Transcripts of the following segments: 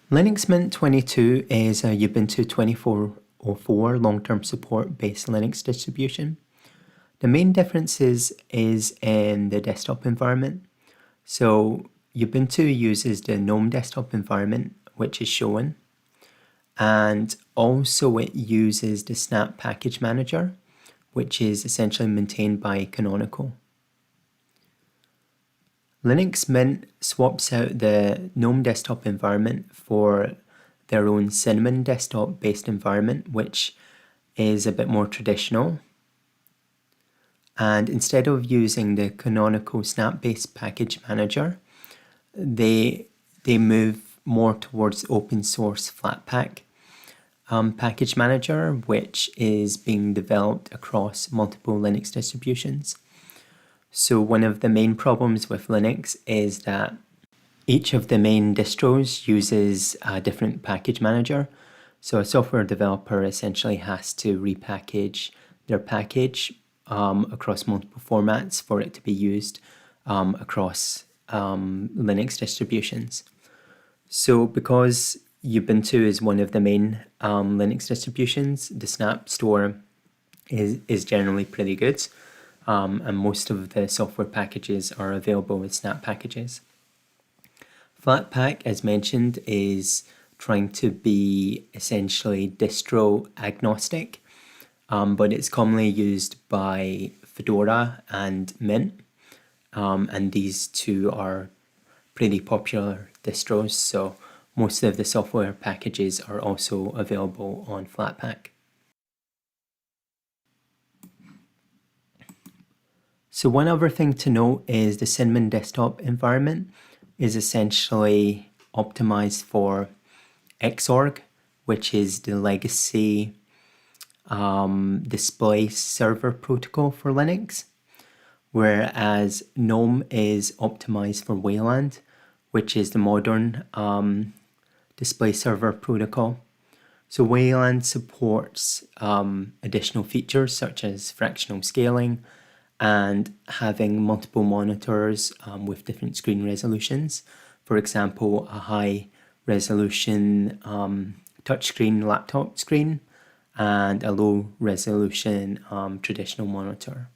Linux Mint 22 is a Ubuntu 2404 long-term support based Linux distribution. The main differences is in the desktop environment. So Ubuntu uses the GNOME desktop environment, which is shown, and also it uses the Snap Package Manager, which is essentially maintained by Canonical. Linux Mint swaps out the GNOME desktop environment for their own Cinnamon desktop-based environment, which is a bit more traditional. And instead of using the canonical Snap-based package manager, they move more towards open source Flatpak package manager, which is being developed across multiple Linux distributions. So one of the main problems with Linux is that each of the main distros uses a different package manager. So a software developer essentially has to repackage their package across multiple formats for it to be used across Linux distributions. So because Ubuntu is one of the main Linux distributions, the Snap store is generally pretty good. And most of the software packages are available with Snap packages. Flatpak, as mentioned, is trying to be essentially distro agnostic, but it's commonly used by Fedora and Mint, and these two are pretty popular distros, so most of the software packages are also available on Flatpak. So one other thing to note is the Cinnamon desktop environment is essentially optimized for XOrg, which is the legacy display server protocol for Linux, whereas GNOME is optimized for Wayland, which is the modern display server protocol. So Wayland supports additional features such as fractional scaling and having multiple monitors with different screen resolutions. For example, a high resolution touchscreen laptop screen and a low resolution traditional monitor.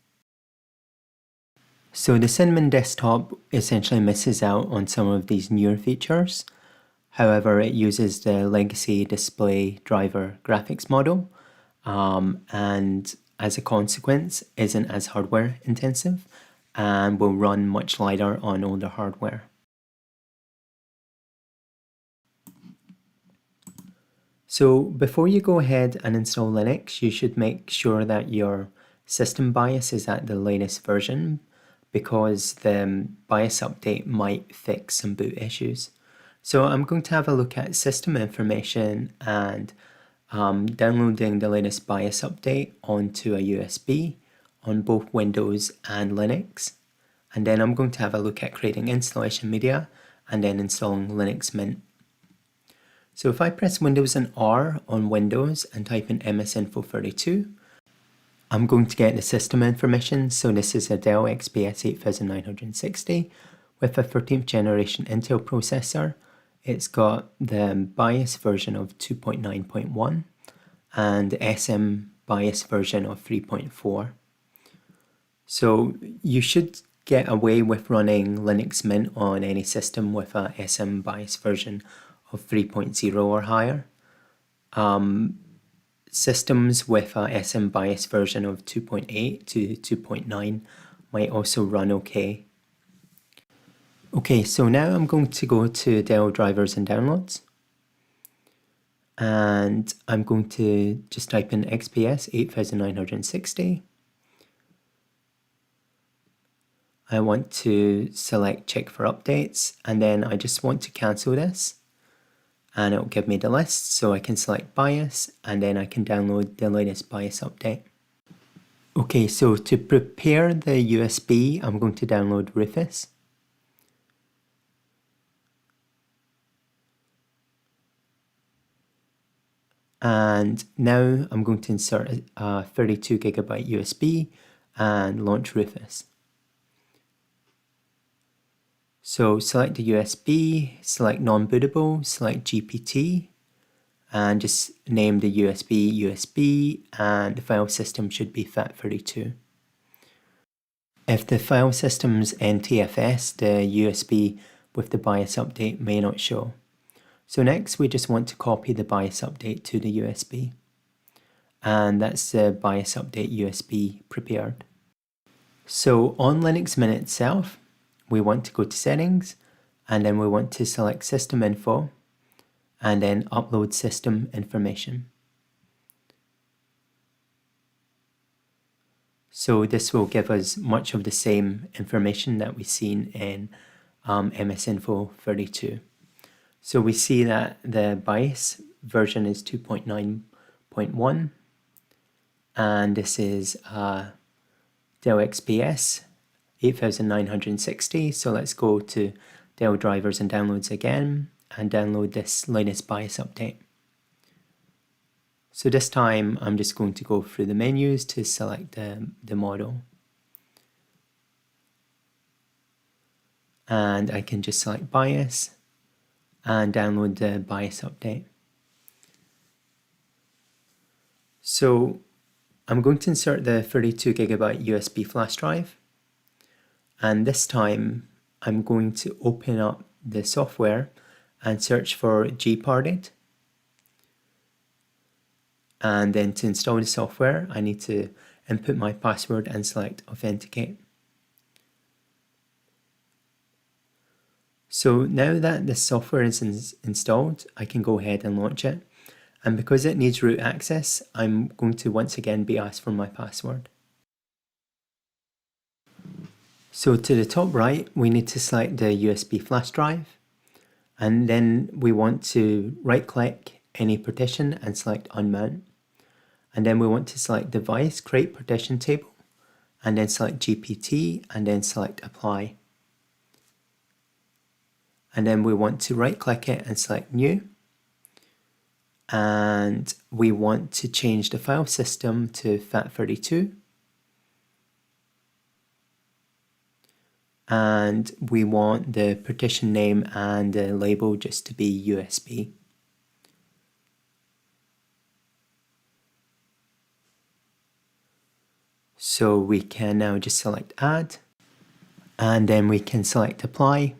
So the Cinnamon desktop essentially misses out on some of these newer features. However, it uses the legacy display driver graphics model and as a consequence isn't as hardware intensive and will run much lighter on older hardware. So before you go ahead and install Linux, you should make sure that your system BIOS is at the latest version, because the BIOS update might fix some boot issues. So I'm going to have a look at system information and downloading the latest BIOS update onto a USB on both Windows and Linux. And then I'm going to have a look at creating installation media and then installing Linux Mint. So if I press Windows and R on Windows and type in msinfo32, I'm going to get the system information. So this is a Dell XPS 8960 with a 13th generation Intel processor. It's got the BIOS version of 2.9.1 and the SM BIOS version of 3.4. So you should get away with running Linux Mint on any system with a SM BIOS version of 3.0 or higher. Systems with a SM BIOS version of 2.8 to 2.9 might also run okay. Okay, so now I'm going to go to Dell drivers and downloads. And I'm going to just type in XPS 8960. I want to select check for updates, and then I just want to cancel this. And it'll give me the list, so I can select BIOS, and then I can download the latest BIOS update. Okay, so to prepare the USB, I'm going to download Rufus. And now I'm going to insert a 32GB USB and launch Rufus. So select the USB, select non-bootable, select GPT, and just name the USB, and the file system should be FAT32. If the file system's NTFS, the USB with the BIOS update may not show. So next we just want to copy the BIOS update to the USB. And that's the BIOS update USB prepared. So on Linux Mint itself, we want to go to settings, and then we want to select system info, and then upload system information. So this will give us much of the same information that we've seen in MS Info 32. So we see that the BIOS version is 2.9.1, and this is Dell XPS 8960. So let's go to Dell drivers and downloads again and download this latest BIOS update. So this time I'm just going to go through the menus to select the model. And I can just select BIOS and download the BIOS update. So I'm going to insert the 32GB USB flash drive, and this time I'm going to open up the software and search for JSPaint. And then to install the software, I need to input my password and select Authenticate. So now that the software is installed, I can go ahead and launch it. And because it needs root access, I'm going to once again be asked for my password. So to the top right, we need to select the USB flash drive. And then we want to right click any partition and select Unmount. And then we want to select Device, Create Partition Table, and then select GPT, and then select Apply. And then we want to right click it and select New. And we want to change the file system to FAT32. And we want the partition name and the label just to be USB. So we can now just select Add, and then we can select Apply,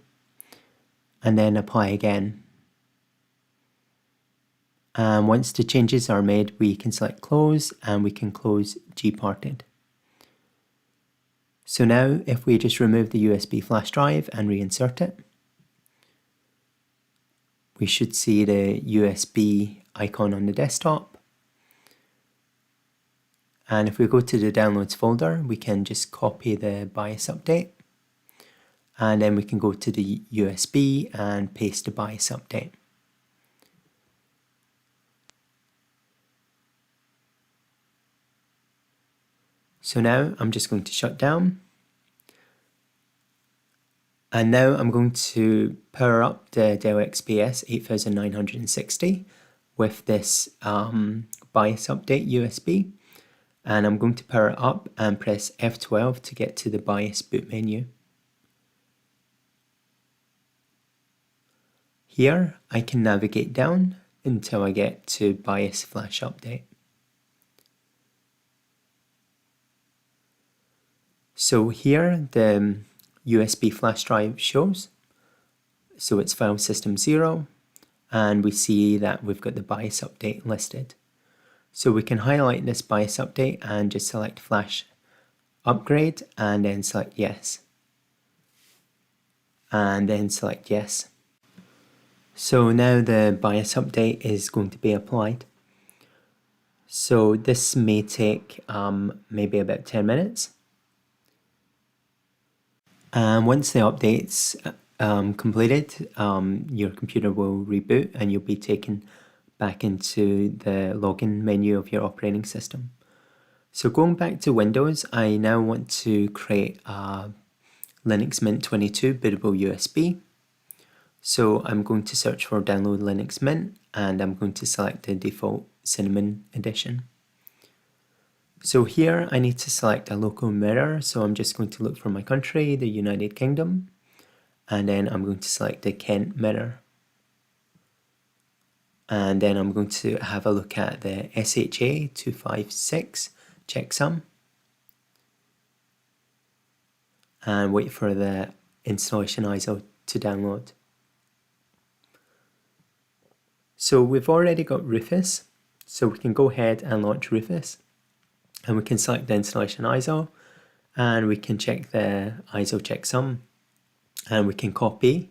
and then Apply again. And once the changes are made, we can select Close, and we can close JSPaint. So now if we just remove the USB flash drive and reinsert it, we should see the USB icon on the desktop. And if we go to the downloads folder, we can just copy the BIOS update. And then we can go to the USB and paste the BIOS update. So now I'm just going to shut down. And now I'm going to power up the Dell XPS 8960 with this BIOS update USB. And I'm going to power it up and press F12 to get to the BIOS boot menu. Here I can navigate down until I get to BIOS flash update. So here the USB flash drive shows. So it's file system 0, and we see that we've got the BIOS update listed. So we can highlight this BIOS update and just select Flash Upgrade, and then select Yes. And then select Yes. So now the BIOS update is going to be applied. So this may take maybe about 10 minutes. And once the update's completed, your computer will reboot and you'll be taken back into the login menu of your operating system. So going back to Windows, I now want to create a Linux Mint 22 bootable USB. So I'm going to search for download Linux Mint, and I'm going to select the default Cinnamon edition. So here I need to select a local mirror, so I'm just going to look for my country, the United Kingdom, and then I'm going to select the Kent mirror. And then I'm going to have a look at the AHCI 256 checksum and wait for the installation ISO to download. So we've already got Rufus, so we can go ahead and launch Rufus, and we can select the installation ISO, and we can check the ISO checksum, and we can copy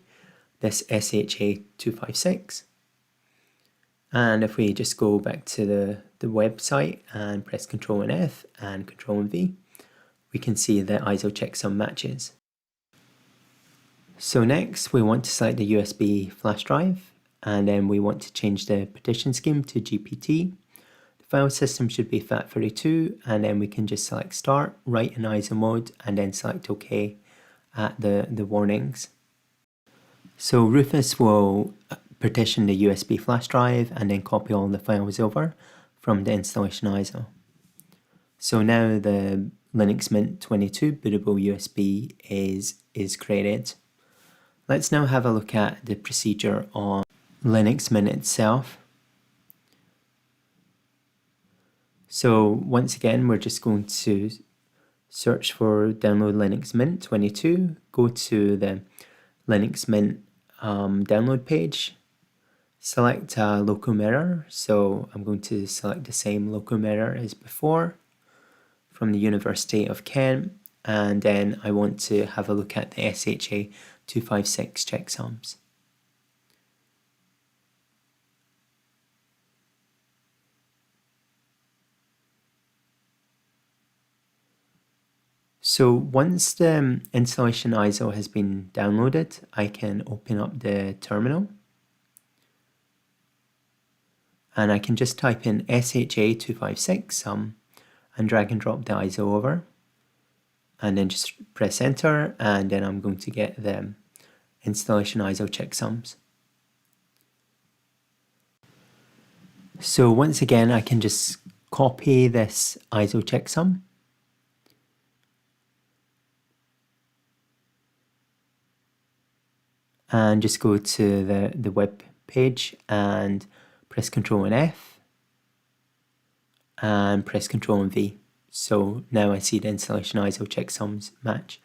this AHCI 256. And if we just go back to the website and press Ctrl and F and Ctrl and V, we can see the ISO checksum matches. So next we want to select the USB flash drive, and then we want to change the partition scheme to GPT. The file system should be FAT32, and then we can just select Start, write in ISO mode, and then select OK at the warnings. So Rufus will partition the USB flash drive and then copy all the files over from the installation ISO. So now the Linux Mint 22 bootable USB is created. Let's now have a look at the procedure on Linux Mint itself. So once again, we're just going to search for download Linux Mint 22, go to the Linux Mint download page, select a local mirror. So I'm going to select the same local mirror as before from the University of Kent, and then I want to have a look at the AHCI 256 checksums. So once the installation ISO has been downloaded, I can open up the terminal, and I can just type in AHCI 256 and drag and drop the ISO over, and then just press enter, and then I'm going to get the installation ISO checksums. So once again, I can just copy this ISO checksum, and just go to the web page and press Ctrl and F and press Ctrl and V. So now I see the installation ISO checksums match.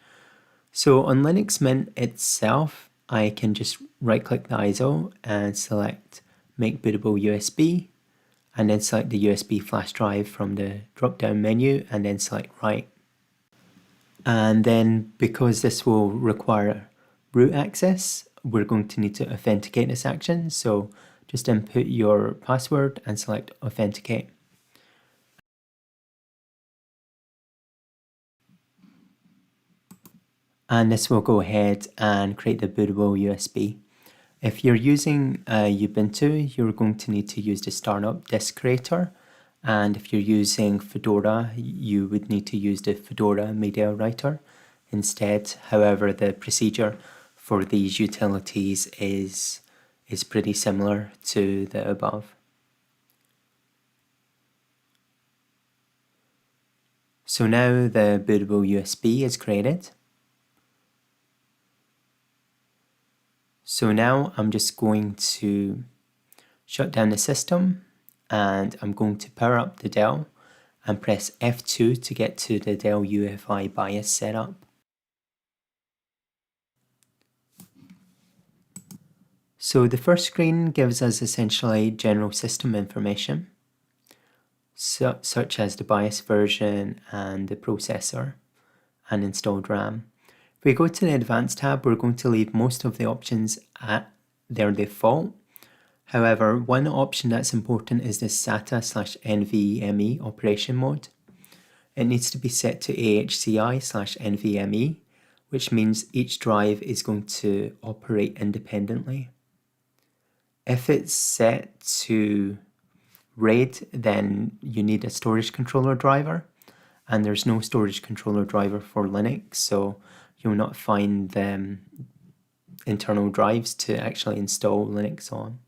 So on Linux Mint itself, I can just right click the ISO and select Make Bootable USB, and then select the USB flash drive from the drop down menu and then select Write. And then because this will require root access, we're going to need to authenticate this action. So just input your password and select Authenticate. And this will go ahead and create the bootable USB. If you're using Ubuntu, you're going to need to use the startup disk creator. And if you're using Fedora, you would need to use the Fedora Media Writer instead. However, the procedure for these utilities is pretty similar to the above. So now the bootable USB is created. So now I'm just going to shut down the system, and I'm going to power up the Dell and press F2 to get to the Dell UEFI BIOS setup. So the first screen gives us essentially general system information, such as the BIOS version and the processor and installed RAM. If we go to the Advanced tab, we're going to leave most of the options at their default. However, one option that's important is the SATA/NVMe operation mode. It needs to be set to AHCI/NVMe, which means each drive is going to operate independently. If it's set to RAID, then you need a storage controller driver, and there's no storage controller driver for Linux, so you'll not find the internal drives to actually install Linux on.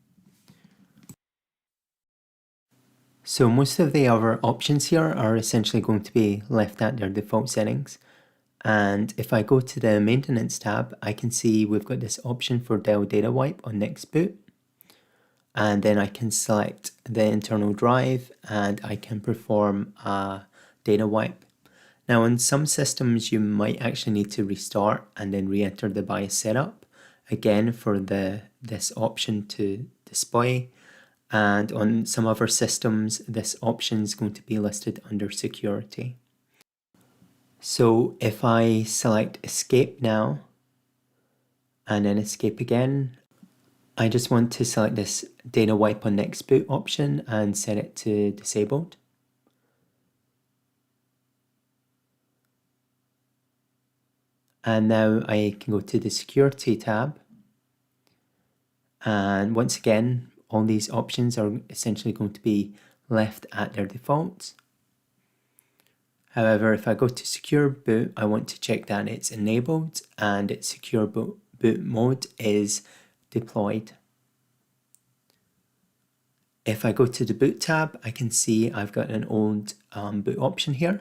So most of the other options here are essentially going to be left at their default settings, And if I go to the maintenance tab, I can see we've got this option for Dell Data Wipe on next boot. And then I can select the internal drive and I can perform a data wipe. Now on some systems you might actually need to restart and then re-enter the BIOS setup again for this option to display. And on some other systems this option is going to be listed under security. So if I select escape now and then escape again, I just want to select this data wipe on next boot option and set it to disabled. And now I can go to the security tab. And once again, all these options are essentially going to be left at their defaults. However, if I go to secure boot, I want to check that it's enabled and its secure boot mode is deployed. If I go to the boot tab, I can see I've got an old boot option here.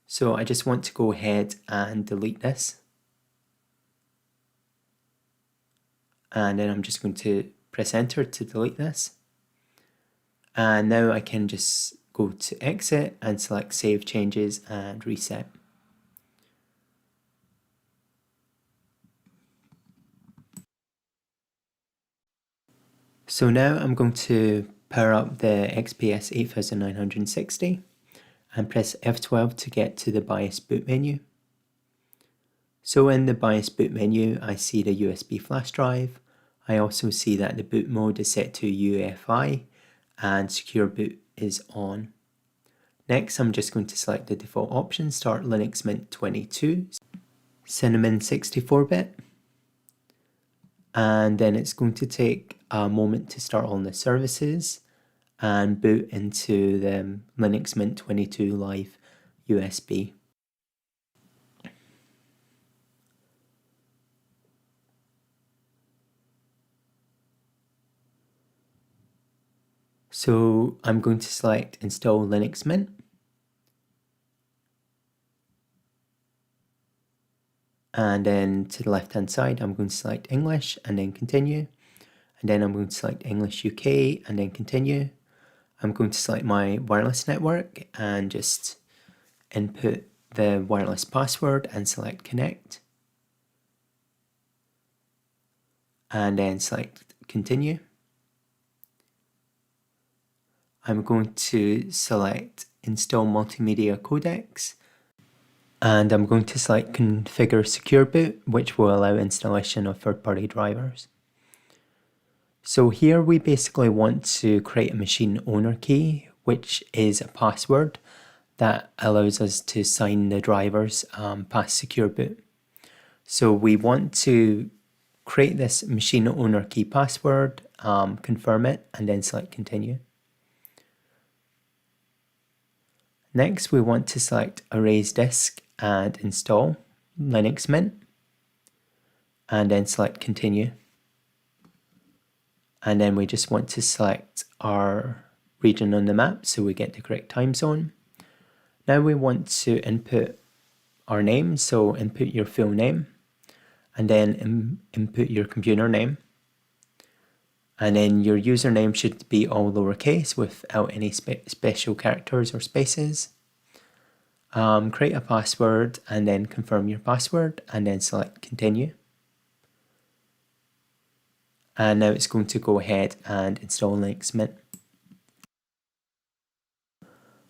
So I just want to go ahead and delete this. And then I'm just going to press enter to delete this. And now I can just go to exit and select save changes and reset. So now I'm going to power up the XPS 8960 and press F12 to get to the BIOS boot menu. So in the BIOS boot menu, I see the USB flash drive. I also see that the boot mode is set to UEFI and secure boot is on. Next, I'm just going to select the default option, start Linux Mint 22, Cinnamon 64-bit. And then it's going to take a moment to start on the services and boot into the Linux Mint 22 Live USB. So I'm going to select install Linux Mint. And then to the left hand side, I'm going to select English and then continue. And then I'm going to select English UK and then continue. I'm going to select my wireless network and just input the wireless password and select connect. And then select continue. I'm going to select install multimedia codecs. And I'm going to select configure secure boot, which will allow installation of third-party drivers. So here we basically want to create a machine owner key, which is a password that allows us to sign the drivers past secure boot. So we want to create this machine owner key password, confirm it, and then select continue. Next, we want to select erase disk and install Linux Mint, and then select continue. And then we just want to select our region on the map so we get the correct time zone. Now we want to input our name, so input your full name, and then input your computer name. And then your username should be all lowercase without any special characters or spaces. Create a password and then confirm your password and then select continue. And now it's going to go ahead and install Linux Mint.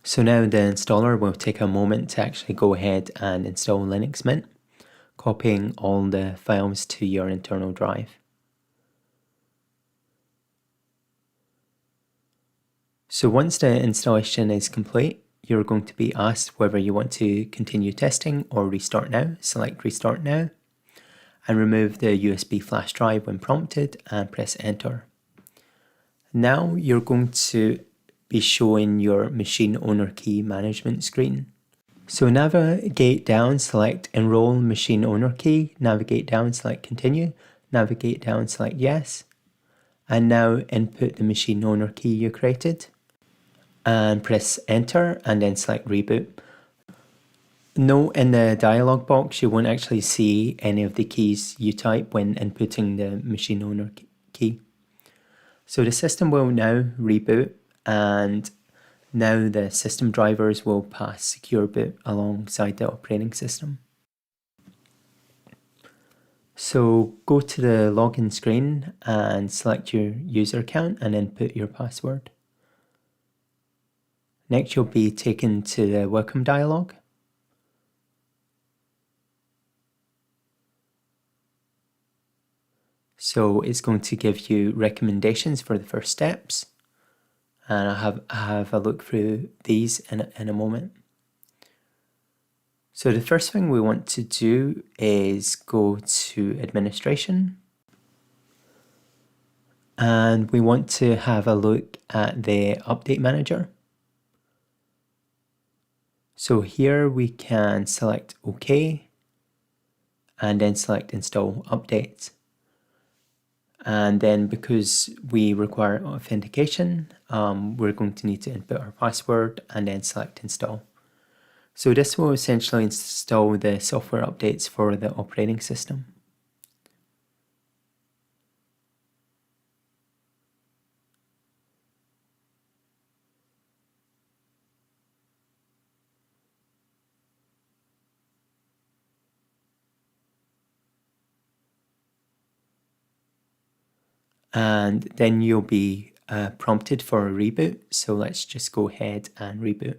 So now the installer will take a moment to actually go ahead and install Linux Mint, copying all the files to your internal drive. So once the installation is complete, you're going to be asked whether you want to continue testing or restart now. Select restart now and remove the USB flash drive when prompted and press enter. Now you're going to be showing your machine owner key management screen. So navigate down, select enroll machine owner key, navigate down, select continue, navigate down, select yes, and now input the machine owner key you created and press enter and then select reboot. Note in the dialog box, you won't actually see any of the keys you type when inputting the machine owner key. So the system will now reboot, and now the system drivers will pass secure boot alongside the operating system. So go to the login screen and select your user account and input your password. Next, you'll be taken to the welcome dialog. So it's going to give you recommendations for the first steps, and I have a look through these in a moment. So the first thing we want to do is go to administration, and we want to have a look at the update manager. So here we can select OK and then select install updates. And then because we require authentication, we're going to need to input our password and then select install. So this will essentially install the software updates for the operating system. And then you'll be prompted for a reboot. So let's just go ahead and reboot.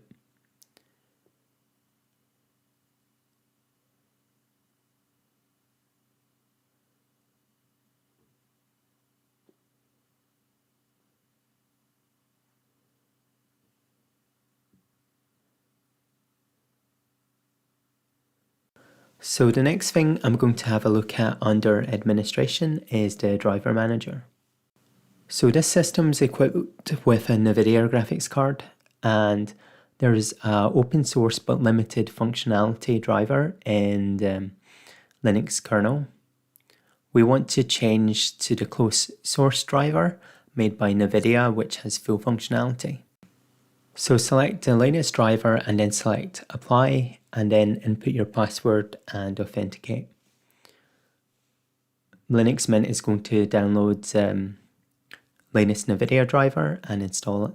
So the next thing I'm going to have a look at under administration is the driver manager. So this system is equipped with a NVIDIA graphics card, and there's an open source but limited functionality driver in the Linux kernel. We want to change to the closed source driver made by NVIDIA, which has full functionality. So select the latest driver and then select apply, and then input your password and authenticate. Linux Mint is going to download latest NVIDIA driver and install it.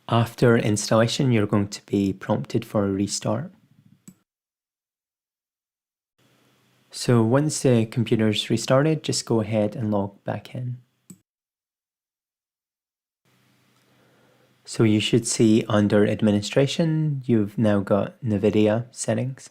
After installation, you're going to be prompted for a restart. So once the computer's restarted, just go ahead and log back in. So you should see under administration, you've now got NVIDIA settings.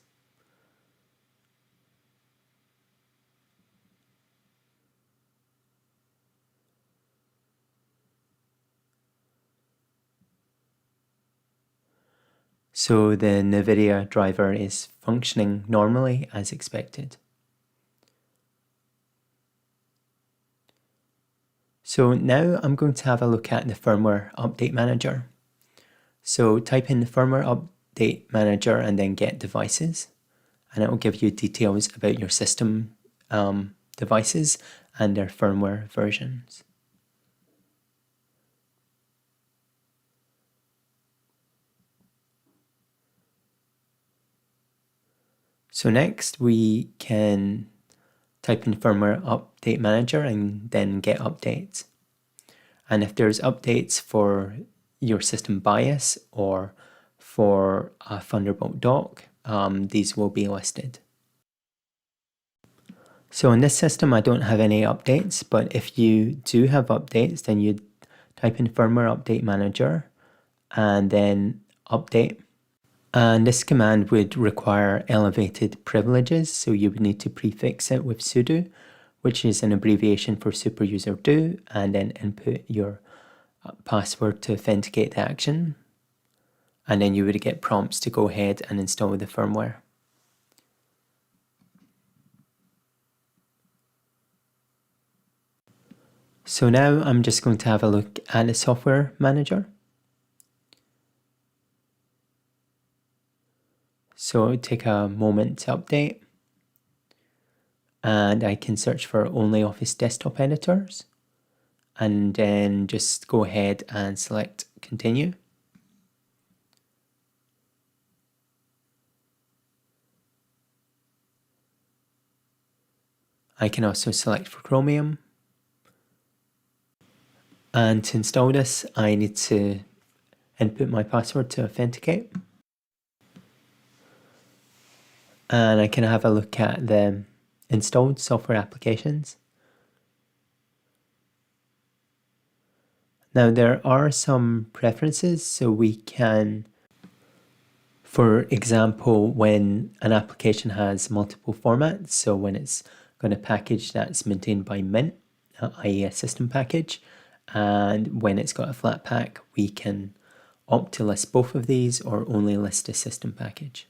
So the NVIDIA driver is functioning normally as expected. So now I'm going to have a look at the firmware update manager. So type in the firmware update manager and then get devices, and it will give you details about your system devices and their firmware versions. So next we can type in firmware update manager and then get updates. And if there's updates for your system BIOS or for a Thunderbolt dock, these will be listed. So in this system, I don't have any updates, but if you do have updates, then you type in firmware update manager and then update. And this command would require elevated privileges, so you would need to prefix it with sudo, which is an abbreviation for superuser_do, and then input your password to authenticate the action. And then you would get prompts to go ahead and install the firmware. So now I'm just going to have a look at the software manager. So it'll take a moment to update. And I can search for OnlyOffice desktop editors and then just go ahead and select continue. I can also select for Chromium. And to install this, I need to input my password to authenticate. And I can have a look at the installed software applications. Now there are some preferences, so we can, for example, when an application has multiple formats, so when it's got a package that's maintained by Mint, i.e. a system package, and when it's got a Flatpak, we can opt to list both of these or only list a system package.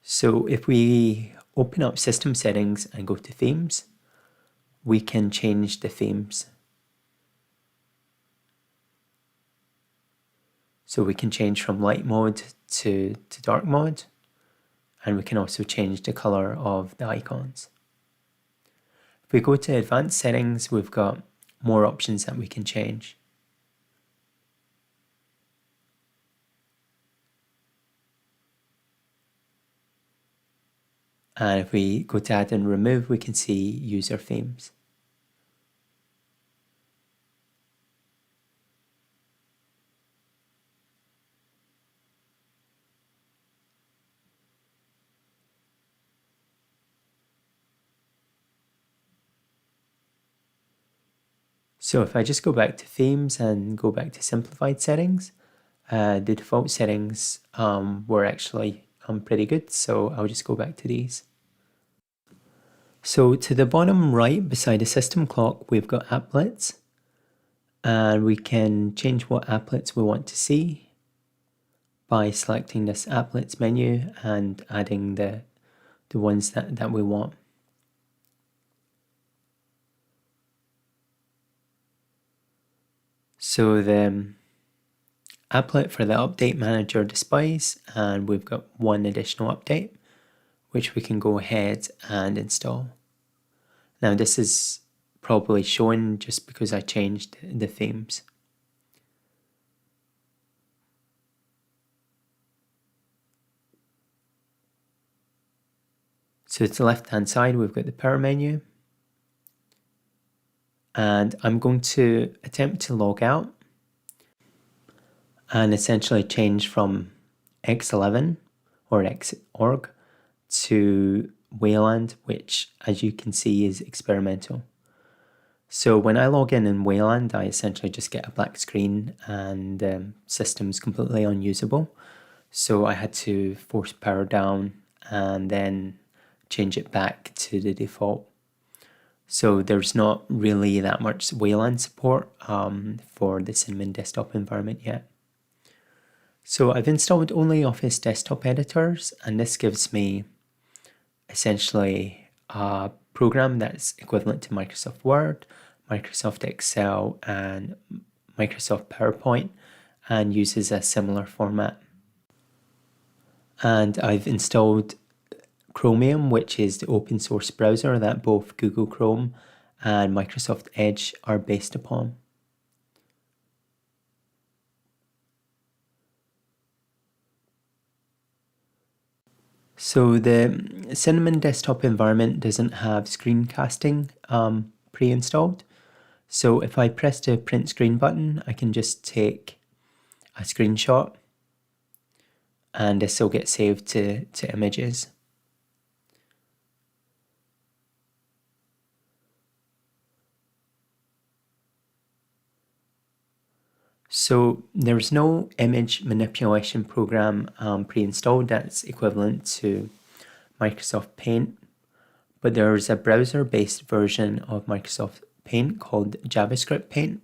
So if we open up system settings and go to themes, we can change the themes. So we can change from light mode to dark mode, and we can also change the color of the icons. If we go to advanced settings, we've got more options that we can change. And if we go to add and remove, we can see user themes. So if I just go back to themes and go back to simplified settings, the default settings were actually pretty good, so I'll just go back to these. So to the bottom right beside the system clock, we've got Applets, and we can change what applets we want to see by selecting this Applets menu and adding the ones that we want. So the applet for the update manager displays, and we've got one additional update which we can go ahead and install. Now this is probably shown just because I changed the themes. So to the left hand side, we've got the power menu, and I'm going to attempt to log out and essentially change from X11 or XOrg to Wayland, which as you can see is experimental. So when I log in Wayland, I essentially just get a black screen and the system's completely unusable. So I had to force power down and then change it back to the default. So there's not really that much Wayland support for the Cinnamon desktop environment yet. So I've installed OnlyOffice desktop editors, and this gives me essentially a program that's equivalent to Microsoft Word, Microsoft Excel, and Microsoft PowerPoint, and uses a similar format. And I've installed Chromium, which is the open source browser that both Google Chrome and Microsoft Edge are based upon. So the Cinnamon desktop environment doesn't have screencasting pre-installed. So if I press the print screen button, I can just take a screenshot and this will get saved to images. So there's no image manipulation program pre-installed that's equivalent to Microsoft Paint, but there's a browser-based version of Microsoft Paint called JavaScript Paint.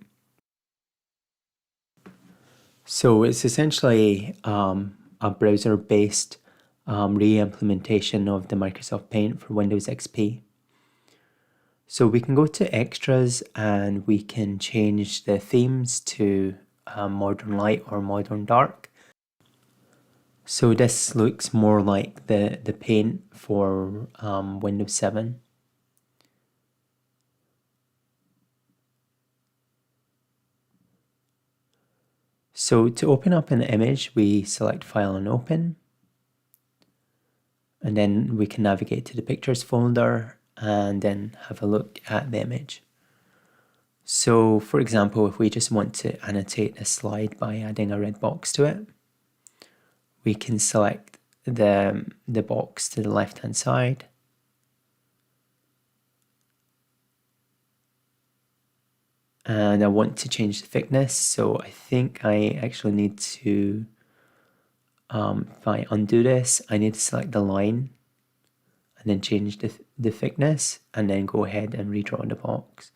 So it's essentially a browser-based re-implementation of the Microsoft Paint for Windows XP. So we can go to extras and we can change the themes to modern light or modern dark. So this looks more like the paint for Windows 7. So to open up an image, we select File and Open. And then we can navigate to the Pictures folder and then have a look at the image. So for example, if we just want to annotate a slide by adding a red box to it, we can select the box to the left hand side. And I want to change the thickness, so I think I actually need to, if I undo this, I need to select the line and then change the thickness and then go ahead and redraw the box.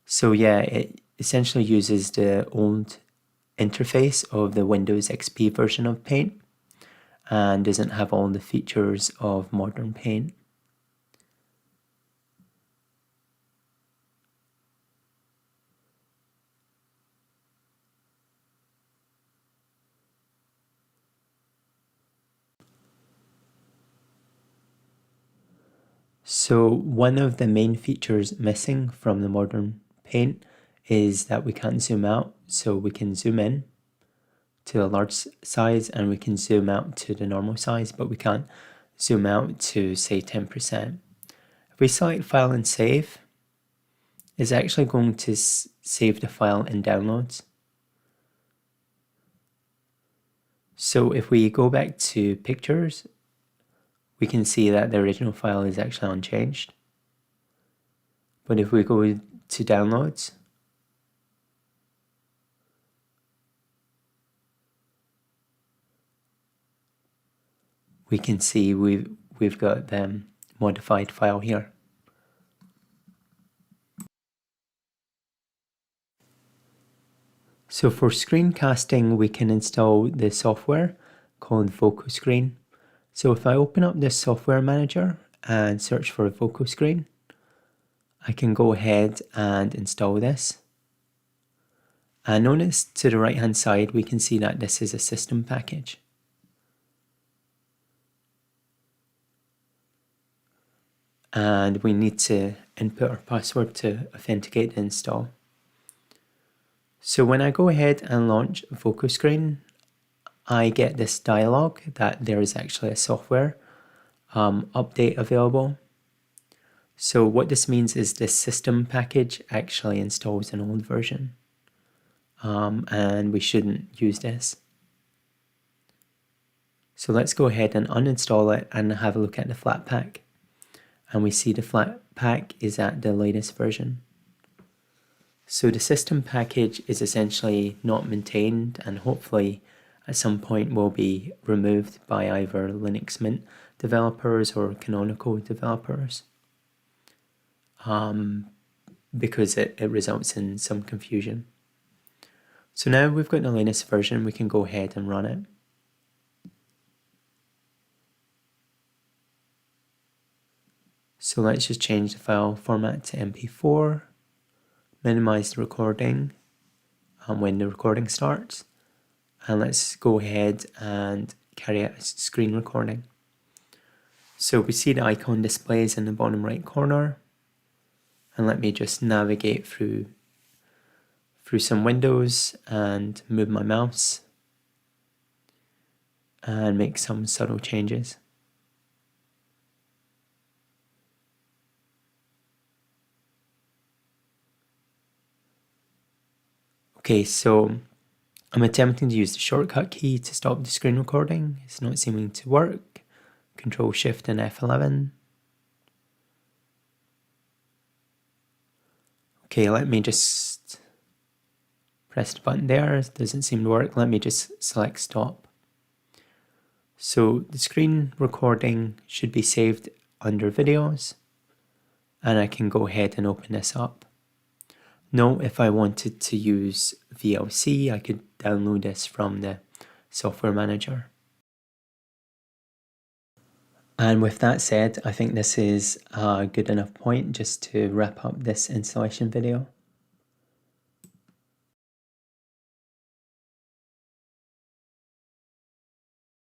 So yeah, it essentially uses the old interface of the Windows XP version of Paint and doesn't have all the features of modern Paint. So one of the main features missing from the modern Paint is that we can't zoom out. So we can zoom in to a large size and we can zoom out to the normal size, but we can't zoom out to say 10%. If we select File and Save, it's actually going to save the file in Downloads. So if we go back to Pictures, we can see that the original file is actually unchanged. But if we go to Downloads, we can see we've got the modified file here. So for screencasting, we can install the software called Vokoscreen. So if I open up this software manager and search for Vokoscreen, I can go ahead and install this. And notice to the right hand side, we can see that this is a system package. And we need to input our password to authenticate the install. So when I go ahead and launch Vokoscreen, I get this dialog that there is actually a software update available. So what this means is this system package actually installs an old version, and we shouldn't use this. So let's go ahead and uninstall it and have a look at the Flatpak. And we see the Flatpak is at the latest version. So the system package is essentially not maintained and hopefully at some point will be removed by either Linux Mint developers or Canonical developers, because it results in some confusion. So now we've got the latest version, we can go ahead and run it. So let's just change the file format to MP4, minimize the recording when the recording starts, and let's go ahead and carry out a screen recording. So we see the icon displays in the bottom right corner, and let me just navigate through some windows and move my mouse and make some subtle changes. Okay, so I'm attempting to use the shortcut key to stop the screen recording. It's not seeming to work. Control Shift and F11. Okay, let me just press the button there. It doesn't seem to work. Let me just select Stop. So the screen recording should be saved under Videos, and I can go ahead and open this up. Note, if I wanted to use VLC, I could download this from the software manager. And with that said, I think this is a good enough point just to wrap up this installation video.